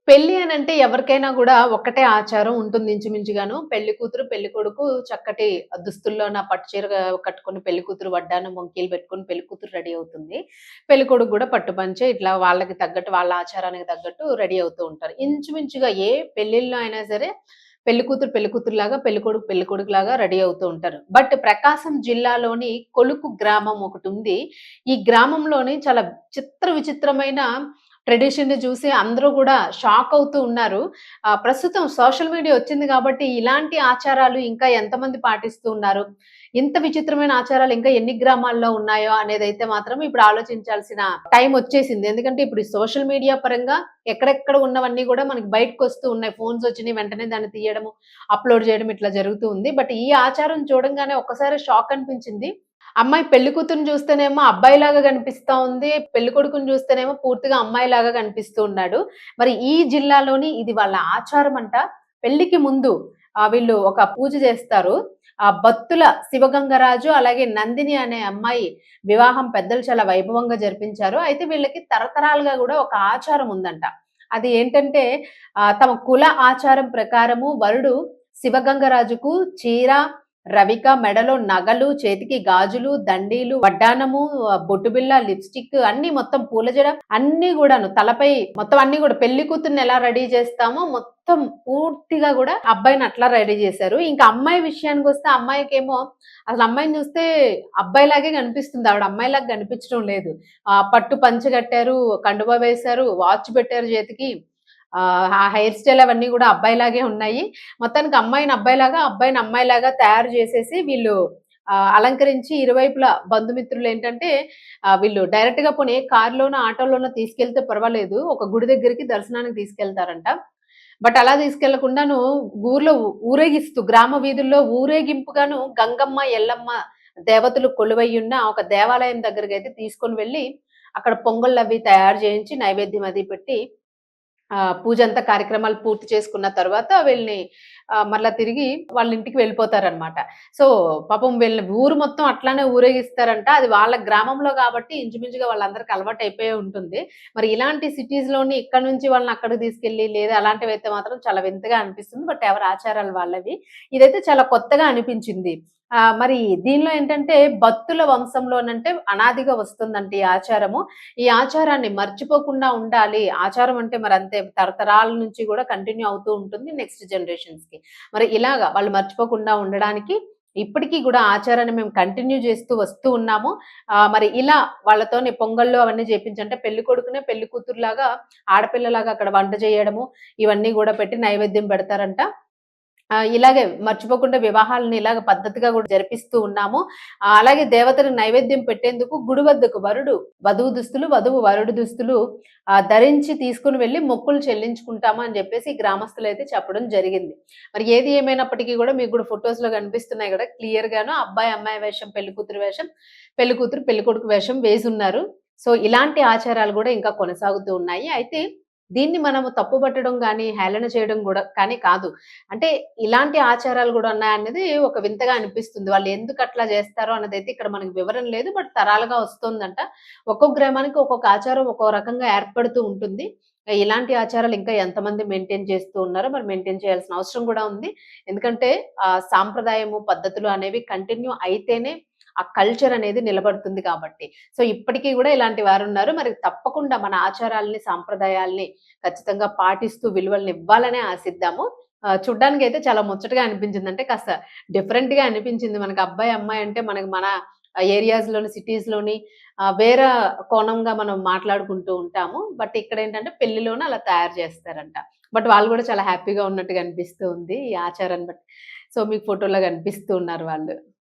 పెళ్లి అనంటే ఎవరికైనా గూడా ఒక్కటే ఆచారం ఉంటుంది ఇంచుమించుగాను. పెళ్లి కూతురు, పెళ్లి కొడుకు చక్కటి దుస్తుల్లోన పట్టు చీర కట్టుకొని పెళ్లి కూతురు వడ్డానం, వంకీలు పెట్టుకొని పెళ్లి కూతురు రెడీ అవుతుంది. పెళ్లి కొడుకు గూడా పట్టు పంచె ఇట్లా వాళ్ళకి తగ్గట్టు, వాళ్ళ ఆచారానికి తగ్గట్టు రెడీ అవుతూ ఉంటారు. ఇంచుమించుగా ఏ పెళ్ళిల్లో అయినా సరే పెళ్లి కూతురు పెళ్లి కూతురులాగా, పెళ్లి కొడుకులాగా రెడీ అవుతూ ఉంటారు. బట్ ప్రకాశం జిల్లాలోని కొలుకు గ్రామం ఒకటుంది. ఈ గ్రామంలోని చాలా విచిత్రమైన ట్రెడిషన్‌ని చూసి అందరూ గూడా షాక్ అవుతూ ఉన్నారు. ప్రస్తుతం సోషల్ మీడియా వచ్చింది కాబట్టి ఇలాంటి ఆచారాలు ఇంకా ఎంతమంది పాటిస్తూ ఉన్నారు? ఇంత విచిత్రమైన ఆచారాలు ఇంకా ఎన్ని గ్రామాల్లో ఉన్నాయో అనేదైతే మాత్రం ఇప్పుడు ఆలోచించాల్సిన టైం వచ్చేసింది. ఎందుకంటే ఇప్పుడు ఈ సోషల్ మీడియా పరంగా ఎక్కడెక్కడ ఉన్నవన్నీ గూడా మనకి బయటకొస్తూ ఉన్నాయి. ఫోన్స్ వచ్చినియి వెంటనే దాన్ని తీయడము, అప్‌లోడ్ చేయడం ఇట్లా జరుగుతూ ఉంది. బట్ ఈ ఆచారం చూడంగానే ఒక్కసారి షాక్ అనిపించింది. అమ్మాయి పెళ్లి కూతురిని చూస్తేనేమో అబ్బాయిలాగా కనిపిస్తా ఉంది. పెళ్లి కొడుకుని చూస్తేనేమో పూర్తిగా అమ్మాయిలాగా కనిపిస్తూ ఉన్నాడు. మరి ఈ జిల్లాలోని ఇది వాళ్ళ ఆచారమంట. పెళ్ళికి ముందు వీళ్ళు ఒక పూజ చేస్తారు. బత్తుల శివగంగరాజు అలాగే నందిని అనే అమ్మాయి వివాహం పెద్దలు చాలా వైభవంగా జరిపించారు. అయితే వీళ్ళకి తరతరాలుగా గూడా ఒక ఆచారం ఉందంట. అది ఏంటంటే తమ కుల ఆచారం ప్రకారము వరుడు శివగంగరాజుకు చీర, రవిక, మెడలో నగలు, చేతికి గాజులు, దండీలు, వడ్డానము, బొట్టు బిళ్ళ, లిప్‌స్టిక్ అన్నీ మొత్తం పూల జడ అన్నీ గూడాను. తలపై మొత్తం అన్నీ గూడా పెళ్లి కూతురిని ఎలా రెడీ చేస్తామో మొత్తం పూర్తిగా గూడా అబ్బాయిని అట్లా రెడీ చేశారు. ఇంకా అమ్మాయి విషయానికొస్తే అమ్మాయికేమో అసలు అమ్మాయిని చూస్తే అబ్బాయిలాగే కనిపిస్తుంది. ఆవిడ అమ్మాయిలాగా కనిపించడం లేదు. పట్టు పంచ కట్టారు, కండువా వేశారు, వాచ్ పెట్టారు చేతికి. ఆ హెయిర్ స్టైల్ అవన్నీ గూడా అబ్బాయిలాగే ఉన్నాయి. మొత్తానికి అమ్మాయిని అబ్బాయిలాగా, అబ్బాయిని అమ్మాయిలాగా తయారు జేసేసి వీళ్ళు అలంకరించి ఇరువైపులా బంధుమిత్రులేంటంటే వీళ్ళు డైరెక్ట్‌గా పోనీ ఏ కార్‌లోనో, ఆటోలోనో తీసుకెళ్తే పర్వాలేదు. ఒక గుడి దగ్గరికి దర్శనానికి తీసుకెళ్తారంట. బట్ అలా తీసుకెళ్లకుండాను ఊర్లో ఊరేగిస్తూ గ్రామ వీధుల్లో ఊరేగింపుగాను గంగమ్మ, ఎల్లమ్మ దేవతలు కొలువయ్యున్న ఒక దేవాలయం దగ్గరికైతే తీసుకొని వెళ్లి అక్కడ పొంగళ్ళవి తయారు చేయించి నైవేద్యం అది పెట్టి పూజంతా కార్యక్రమాలు పూర్తి చేసుకున్న తర్వాత వీళ్ళని మరలా తిరిగి వాళ్ళ ఇంటికి వెళ్ళిపోతారనమాట. సో, పాపం వీళ్ళని ఊరు మొత్తం అట్లానే ఊరేగిస్తారంట. అది వాళ్ళ గ్రామంలో కాబట్టి ఇంచుమించుగా వాళ్ళందరికి అలవాటయిపోయే ఉంటుంది. మరి ఇలాంటి సిటీస్‌లోని ఇక్కడి నుంచి వాళ్ళని అక్కడికి తీసుకెళ్ళి లేదా అలాంటివైతే మాత్రం చాలా వింతగా అనిపిస్తుంది. బట్ ఎవరి ఆచారాలు వాళ్ళవి. ఇదైతే చాలా కొత్తగా అనిపించింది. మరి దీనిలో ఏంటంటే భక్తుల వంశంలోనంటే అనాదిగా వస్తుందంట ఈ ఆచారము. ఈ ఆచారాన్ని మర్చిపోకుండా ఉండాలి. ఆచారం అంటే మరంతే తరతరాల నుంచి గూడా కంటిన్యూ అవుతూ ఉంటుంది నెక్స్ట్ జనరేషన్స్‌కి. మరి ఇలాగా వాళ్ళు మర్చిపోకుండా ఉండడానికి ఇప్పటికి గూడా ఆచారాన్ని మేము కంటిన్యూ చేస్తూ వస్తూ ఉన్నాము. మరి ఇలా వాళ్ళతోని పొంగల్లు అవన్నీ చేపించి అంటే పెళ్లి కొడుకునే పెళ్లి కూతురులాగా ఆడపిల్లలాగా అక్కడ వంట చేయడము, ఇవన్నీ గూడా పెట్టి నైవేద్యం పెడతారంట. ఇలాగే మర్చిపోకుండా వివాహాలను ఇలాగ పద్ధతిగా గూడా జరిపిస్తూ ఉన్నాము. అలాగే దేవతలకు నైవేద్యం పెట్టేందుకు గుడి వద్దకు వరుడు వధువు దుస్తులు, వధువు వరుడు దుస్తులు ధరించి తీసుకొని వెళ్లి మొక్కులు చెల్లించుకుంటాము అని జెప్పేసి గ్రామస్తులైతే చెప్పడం జరిగింది. మరి ఏది ఏమైనప్పటికీ గూడా మీకు గూడా ఫోటోస్‌లో కనిపిస్తున్నాయి గదా! క్లియర్‌గాను అబ్బాయి, అమ్మాయి వేషం, పెళ్లి కూతురు వేషం, పెళ్లి కూతురు, పెళ్లి కొడుకు వేషం వేసున్నారు. సో, ఇలాంటి ఆచారాలు గూడా ఇంకా కొనసాగుతూ ఉన్నాయి. అయితే దీన్ని మనము తప్పుపట్టడం గాని, హేళన చేయడం గూడా కానీ కాదు. అంటే ఇలాంటి ఆచారాలు గూడా ఉన్నాయన్నది ఒక వింతగా అనిపిస్తుంది. వాళ్ళు ఎందుకట్లా జేస్తారో అన్నదైతే ఇక్కడ మనకు వివరణ లేదు. బట్ తరాలుగా వస్తోందంట. ఒక్కొక్క గ్రామానికి ఒక్కొక్క ఆచారం ఒక్కో రకంగా ఏర్పడుతూ ఉంటుంది. ఇలాంటి ఆచారాలు ఇంకా ఎంతమంది మెయింటైన్ చేస్తూ ఉన్నారో మరి మెయింటైన్ చేయాల్సిన అవసరం గూడా ఉంది. ఎందుకంటే సాంప్రదాయము, పద్ధతులు అనేవి కంటిన్యూ అయితేనే ఆ కల్చర్ అనేది నిలబడుతుంది కాబట్టి. సో, ఇప్పటికి గూడా ఇలాంటి వారున్నారు. మరి తప్పకుండా మన ఆచారాల్ని, సాంప్రదాయాల్ని ఖచ్చితంగా పాటిస్తూ విలువలనివ్వాలనే ఆశిద్దాము. చూడ్డానికైతే చాలా ముచ్చటగా అనిపించింది. అంటే కాస్త డిఫరెంట్‌గా అనిపించింది. మనకు అబ్బాయి, అమ్మాయి అంటే మనకు మన ఏరియాస్‌లోని, సిటీస్‌లోని వేరే కోణంగా మనం మాట్లాడుకుంటూ ఉంటాము. బట్ ఇక్కడేంటంటే పెళ్లిలోనే అలా తయారు చేస్తారంట. బట్ వాళ్ళు గూడా చాలా హ్యాపీగా ఉన్నట్టుగా అనిపిస్తూ ఉంది. ఈ ఆచారాన్ని బట్టి. సో, మీకు ఫోటోలో కనిపిస్తూ ఉన్నారు వాళ్ళు.